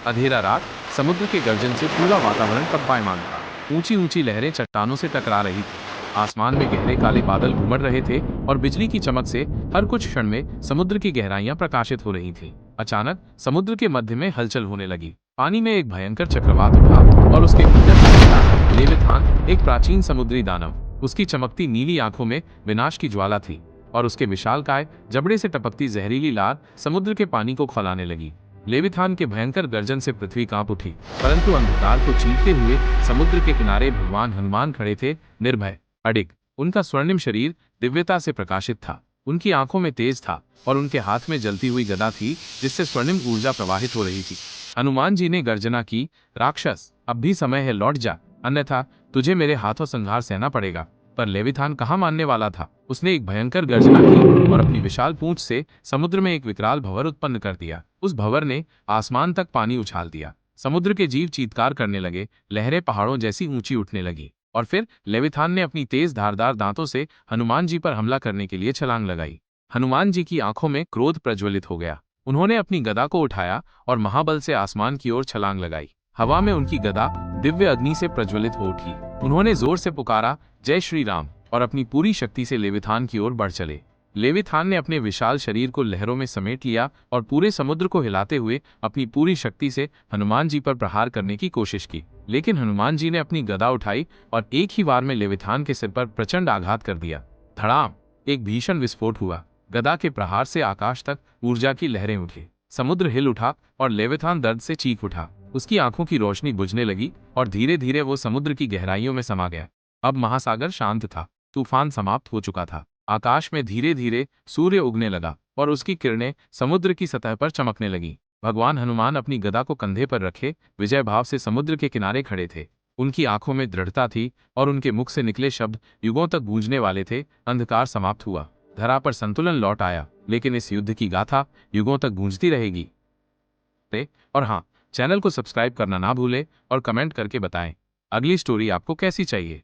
अंधेरा रात, समुद्र के गर्जन से पूरा वातावरण कंपायमान था। ऊंची ऊंची लहरें चट्टानों से टकरा रही थी। आसमान में गहरे काले बादल उमड़ रहे थे और बिजली की चमक से हर कुछ क्षण में समुद्र की गहराइयां प्रकाशित हो रही थी। अचानक समुद्र के मध्य में हलचल होने लगी। पानी में एक भयंकर चक्रवात उठा और उसके भीतर से निकला लेविथान, एक प्राचीन समुद्री दानव। उसकी चमकती नीली आंखों में विनाश की ज्वाला थी और उसके विशालकाय जबड़े से टपकती जहरीली लार समुद्र के पानी को खौलाने लगी। लेविथान के भयंकर गर्जन से पृथ्वी कांप उठी, परंतु अंधकार को चीरते हुए समुद्र के किनारे भगवान हनुमान खड़े थे, निर्भय, अडिग। उनका स्वर्णिम शरीर दिव्यता से प्रकाशित था, उनकी आंखों में तेज था और उनके हाथ में जलती हुई गदा थी जिससे स्वर्णिम ऊर्जा प्रवाहित हो रही थी। हनुमान जी ने गर्जना की, राक्षस, अब भी समय है, लौट जा, अन्यथा तुझे मेरे हाथों संहार सहना पड़ेगा। पर लेविथान कहाँ मानने वाला था। उसने एक भयंकर गर्जना की और अपनी विशाल पूंछ से समुद्र में एक विकराल भंवर उत्पन्न कर दिया। उस भंवर ने आसमान तक पानी उछाल दिया। समुद्र के जीव चीत्कार करने लगे, लहरें पहाड़ों जैसी ऊंची उठने लगी और फिर लेविथान ने अपनी तेज धारदार दांतों से हनुमान जी पर हमला करने के लिए छलांग लगाई। हनुमान जी की आंखों में क्रोध प्रज्वलित हो गया। उन्होंने अपनी गदा को उठाया और महाबल से आसमान की ओर छलांग लगाई। हवा में उनकी गदा दिव्य अग्नि से प्रज्वलित हो उठी। उन्होंने जोर से पुकारा, जय श्री राम, और अपनी पूरी शक्ति से लेविथान की ओर बढ़ चले। लेविथान ने अपने विशाल शरीर को लहरों में समेट लिया और पूरे समुद्र को हिलाते हुए अपनी पूरी शक्ति से हनुमान जी पर प्रहार करने की कोशिश की। लेकिन हनुमान जी ने अपनी गदा उठाई और एक ही वार में लेविथान के सिर पर प्रचंड आघात कर दिया। धड़ाम! एक भीषण विस्फोट हुआ। गदा के प्रहार से आकाश तक ऊर्जा की लहरें उठी। समुद्र हिल उठा और लेविथान दर्द से चीख उठा। उसकी आंखों की रोशनी बुझने लगी और धीरे धीरे वो समुद्र की गहराइयों में समा गया। अब महासागर शांत था, तूफान समाप्त हो चुका था। आकाश में धीरे धीरे सूर्य उगने लगा और उसकी किरणें समुद्र की सतह पर चमकने लगी। भगवान हनुमान अपनी गदा को कंधे पर रखे विजय भाव से समुद्र के किनारे खड़े थे। उनकी आंखों में दृढ़ता थी और उनके मुख से निकले शब्द युगों तक गूंजने वाले थे। अंधकार समाप्त हुआ, धरा पर संतुलन लौट आया, लेकिन इस युद्ध की गाथा युगों तक गूंजती रहेगी। और हाँ, चैनल को सब्सक्राइब करना ना भूलें और कमेंट करके बताएं अगली स्टोरी आपको कैसी चाहिए।